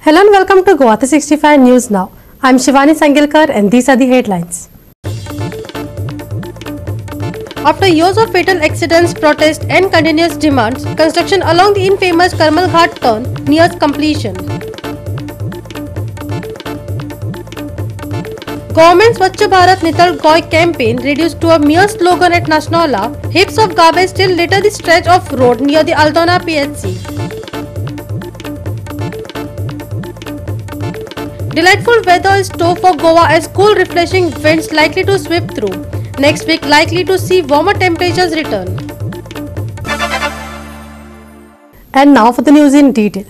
Hello and welcome to Guwahati 65 News Now. I'm Shivani Sangilkar and these are the headlines. After years of fatal accidents, protests and continuous demands, construction along the infamous Karmal Ghat turn nears completion. Government's Swachh Bharat Nital Goy campaign reduced to a mere slogan at Nasnaula. Heaps of garbage still litter the stretch of road near the Aldona PHC. Delightful weather is store for Goa as cool refreshing winds likely to sweep through. Next week likely to see warmer temperatures return. And now for the news in detail.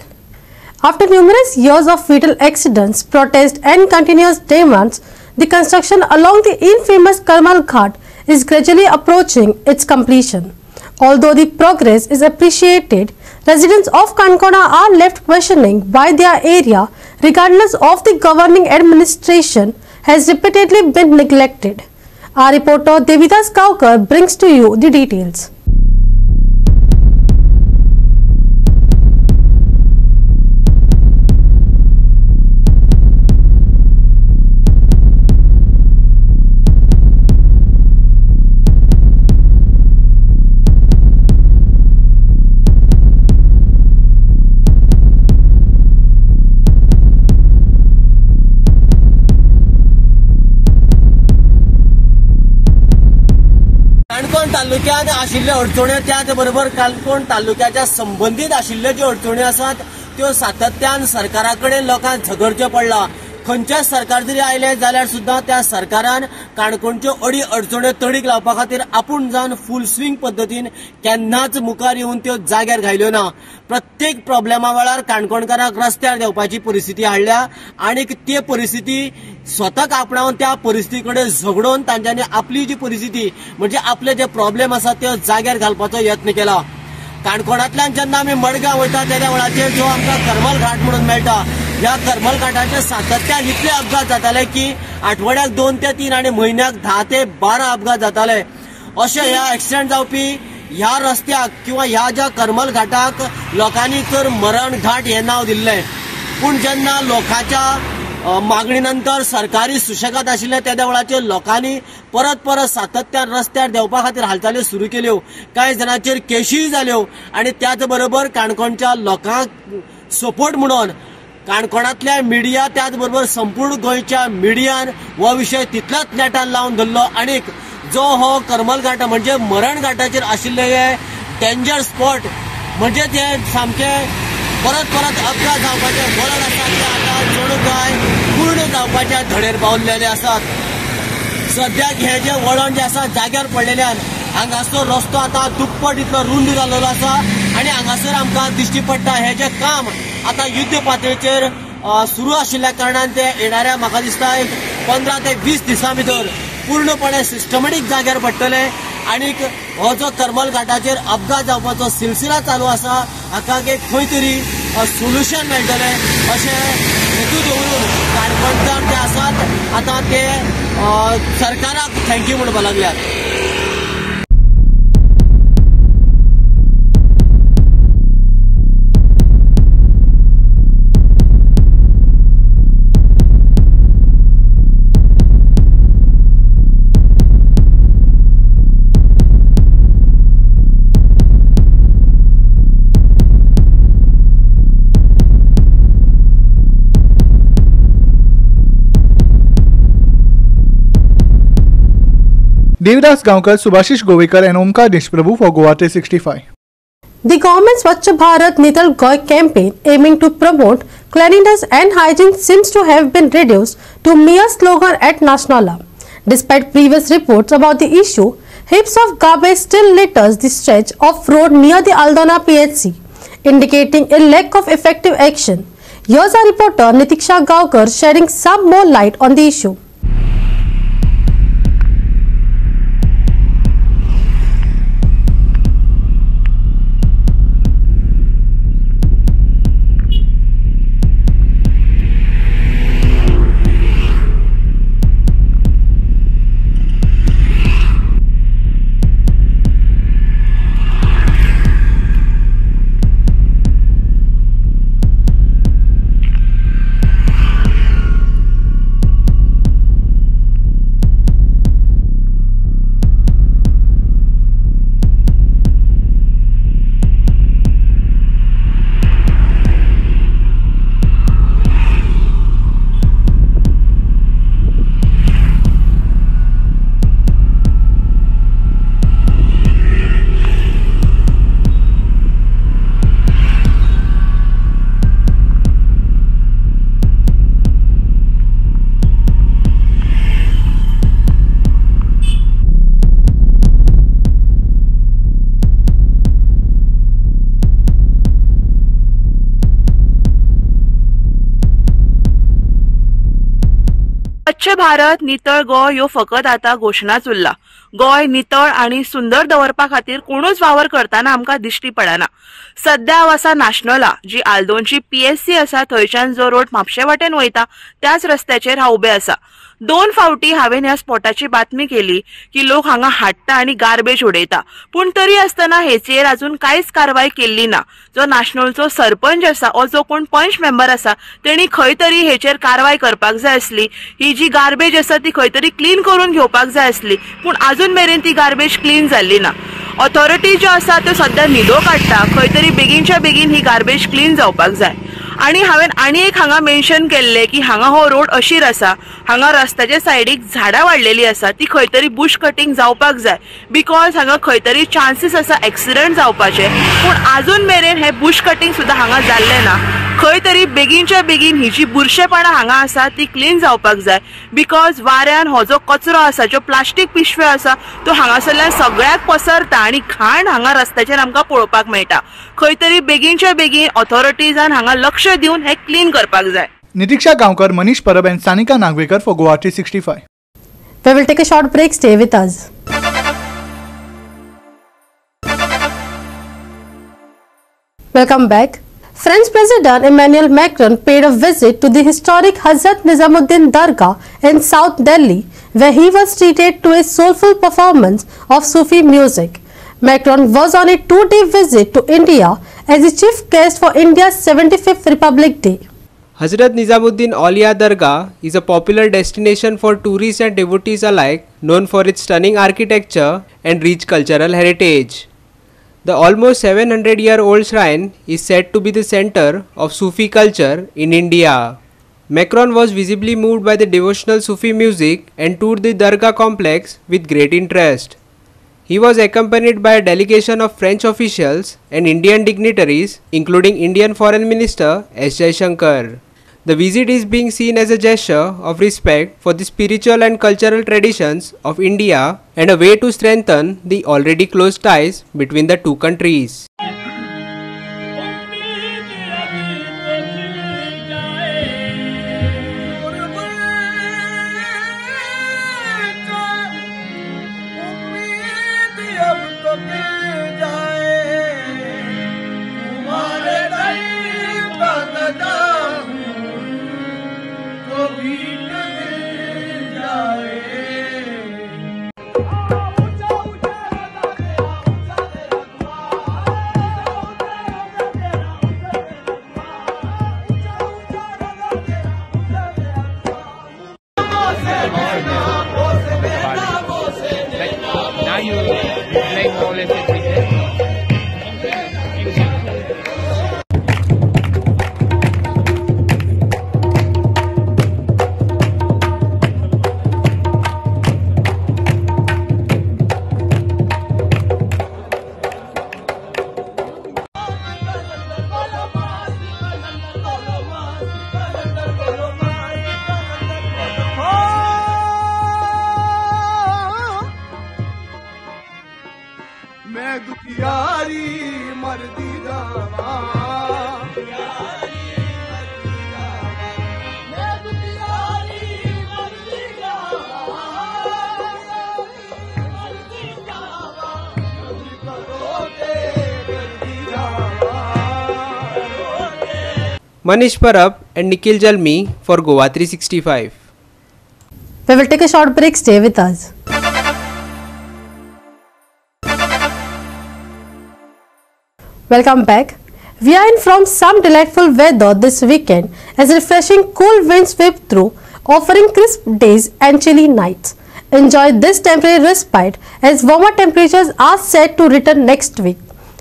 After numerous years of fatal accidents, protests and continuous demands, the construction along the infamous Karmal Ghat is gradually approaching its completion. Although the progress is appreciated, residents of Kankona are left questioning why their area, regardless of the governing administration, has repeatedly been neglected. Our reporter Devidas Kaukar brings to you the details. Canacona तालुक्यात आशिल्ले अडचण्यो त्याच बरोबर काणकोण तालुक्याच्या संबंधित आशिल्ले ज्यो अडचण्यो आसात त्यो सातत्यान सरकाराकडे लोकांक झगडचें पडला. खंयचेच सरकार जरी आयले जाल्यार सुद्दां त्या सरकारान काणकोणच्यो अडी अडचण्यो तडीक लावपा खातीर आपूण जावन फूल स्विंग पद्दतीन केन्नाच मुखार येवन त्यो जाग्यार घायल्यो ना. प्रत्येक प्रॉब्लेमा वेळार काणकोणकारांक रस्त्यार देवपाची परिस्थिती हाडल्या आनी ती परिस्थिती स्वताक आपणावन त्या परिस्थिती कडेन झगडून तांच्यांनी आपली जी परिस्थिती म्हणजे आपले जे प्रॉब्लेम आसात ते जाग्यार घालपाचो यत्न केला. काणकोणांतल्यान जेन्ना आमी मडगांव वयता त्या वेळाचेर जो आमकां करमल घाट म्हणून मेळटा, ह्या करमल घाटाचेर सातत्यान इतले अपघात जाताले की आठवड्याक 2 ते 3 आनी म्हयन्याक 10 ते 12 अपघात जाताले. अशे ह्या एक्सिडेंट जावपी ह्या रस्त्याक किंवा ह्या ज्या करमल घाटाक लोकांनी तर मरण घाट हे नांव दिल्लें. पूण जेन्ना लोकांच्या मागणी नंतर सरकारी सुशेगाद आशिल्ले त्या वेळाचेर लोकांनी परत सातत्यान रस्त्यार देवपा खातीर हालचाली सुरू केल्यो. कांय जाणांचेर केशीय जाल्यो आनी त्याच बरोबर काणकोणच्या लोकांक सपोर्ट म्हणून काणकोणांतल्या मिडिया त्याच बरोबर संपूर्ण गोंयच्या मिडियान हो विशय तितल्याच नेटान लावन धरलो. आनीक जो हो करमल घाट म्हणजे मरण घाटाचेर आशिल्ले हे डेंजर स्पॉट म्हणजे ते सामके परत अपघात जावपाचे वळण आसा ते आतां जणू काय पूर्ण जावपाच्या धडेर पावलेले आसात. सद्याक हे जे वळण जे आसा जाग्यार पडलेल्यान हांगासर रस्तो आतां दुप्पट इतलो रुंद जाल्लो आसा आनी हांगासर आमकां दिश्टी पडटा हे जे काम आतां युद्ध पातळीचेर सुरू आशिल्ल्या कारणान ते येणाऱ्या म्हाका दिसता एक 15 ते 20 दिसां भितर पूर्णपणे सिस्टमॅटीक जाग्यार पडटले. आनीक हो जो करमल घाटाचेर अपघात जावपाचो सिलसिला चालू आसा हाका एक खंय तरी सोल्युशन मेळटलें अशें हेतू दवरून काणकोणकार जे आसात आतां ते सरकाराक थँक्यू म्हणपाक लागल्यात. Devidas Kaukar, Subhashish Govekar and Omkar Deshprabhu for Guwahati 65. The government's Swachh Bharat Nital Goy campaign aiming to promote cleanliness and hygiene seems to have been reduced to mere slogan at Nasnaula. Despite previous reports about the issue, heaps of garbage still litters the stretch of road near the Aldona PHC, indicating a lack of effective action. Here's our reporter Nitiksha Gaukar shedding some more light on the issue. स्वच्छ भारत नितळ गोय ह्यो फकत आता घोषणाच उरला. गोय नितळ आणि सुंदर दवरपा खातीर कोणूच वावर करताना आमकां दिश्टी पडना. सध्या हांव आसा नाशनला, जी आल्दोनची PSC आसा, थंयच्यान जो रोड म्हापशे वाटेन वयता त्याच रस्त्याचेर हांव उबें आसा. 2 फावटी हांवें ह्या स्पॉटाची बातमी केली की लोक हांगा हाडटा आनी गार्बेज उडयता, पूण तरी आसतना हेचेर अजून कांयच कारवाय केल्ली ना. जो नाशनलचो सरपंच आसा ओ जो कोण पंच मेंबर आसा तेणी खंय तरी हेचेर कारवाय करपाक जाय आसली. ही जी गार्बेज आसा ती खंय तरी क्लीन करून घेवपाक जाय आसली, पूण अजून मेरेन ती गार्बेज क्लीन जाल्ली ना. ऑथॉरिटी ज्यो आसा त्यो सध्या न्हिदो काडटा, खंय तरी बेगीनच्या बेगीन ही गार्बेज क्लीन जावपाक जाय. आणि हांवें आनी एक हांगा मेन्शन केल्लें की हांगा हो रोड अशीर आसा, हांगा रस्त्याच्या सायडीक झाडां वाडलेली आसा, ती खंय तरी बुश कटींग जावपाक जाय, बिकॉज हांगा खंय तरी चान्सीस आसा एक्सिडंट जावपाचे. पूण अजून मेरेन हे बुश कटींग सुद्दां हांगा जाल्लें ना. खंय तरी बेगीनच्या बेगीन ही जी बुरशेपणां हांगा आसा ती क्लीन जावपाक जाय, बिकॉज वाऱ्यान हो जो कचरो आसा, ज्यो प्लास्टीक पिशव्यो आसा त्यो हांगासरल्यान सगळ्याक पसरता आनी घाण हांगा रस्त्याचेर आमकां पळोवपाक मेळटा. खंय तरी बेगीनच्या बेगीन ऑथॉरिटीजान हांगा लक्ष दिवन हे क्लीन करपाक जाय. नितीक्षा गांवकर, मनीष परब and Sanika Nagwekar for Guwahati 65. We will take a short break. Stay with us. Welcome back. French President Emmanuel Macron paid a visit to the historic Hazrat Nizamuddin Dargah in South Delhi, where he was treated to a soulful performance of Sufi music. Macron was on a 2-day visit to India as the chief guest for India's 75th Republic Day. Hazrat Nizamuddin Auliya Dargah is a popular destination for tourists and devotees alike, known for its stunning architecture and rich cultural heritage. The almost 700-year-old shrine is said to be the center of Sufi culture in India. Macron was visibly moved by the devotional Sufi music and toured the Dargah complex with great interest. He was accompanied by a delegation of French officials and Indian dignitaries, including Indian Foreign Minister S. Jaishankar. The visit is being seen as a gesture of respect for the spiritual and cultural traditions of India and a way to strengthen the already close ties between the two countries. Manish Parab and Nikhil Jalmi for Goa 365. We will take a short break. Stay with us. Welcome back. We are in from some delightful weather this weekend as refreshing cool winds sweep through, offering crisp days and chilly nights. Enjoy this temporary respite as warmer temperatures are set to return next week.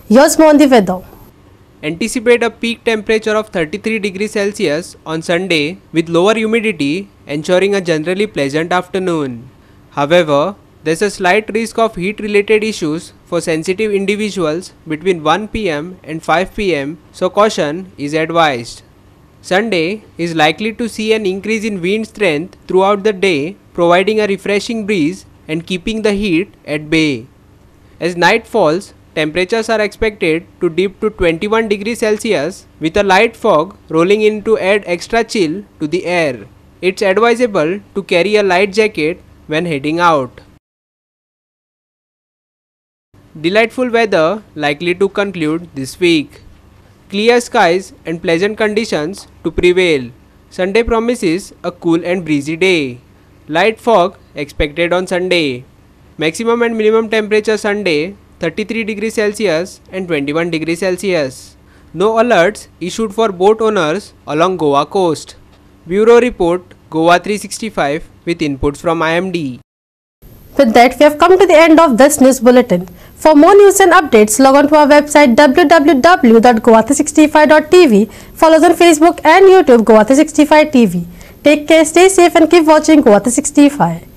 Here's more on the weather. Anticipate a peak temperature of 33 degrees Celsius on Sunday with lower humidity, ensuring a generally pleasant afternoon. However, there's a slight risk of heat-related issues for sensitive individuals between 1 p.m. and 5 p.m., so caution is advised. Sunday is likely to see an increase in wind strength throughout the day, providing a refreshing breeze and keeping the heat at bay. As night falls, temperatures are expected to dip to 21 degrees Celsius with a light fog rolling in to add extra chill to the air. it's advisable to carry a light jacket when heading out. Delightful weather likely to conclude this week. Clear skies and pleasant conditions to prevail. Sunday promises a cool and breezy day. Light fog expected on Sunday. Maximum and minimum temperature Sunday 33 degrees Celsius and 21 degrees Celsius. No alerts issued for boat owners along Goa coast. Bureau Report Goa 365 with inputs from IMD. With that, we have come to the end of this news bulletin. For more news and updates, log on to our website www.goa365.tv. Follow us on Facebook and YouTube Goa365 TV. Take care, stay safe and keep watching Goa365.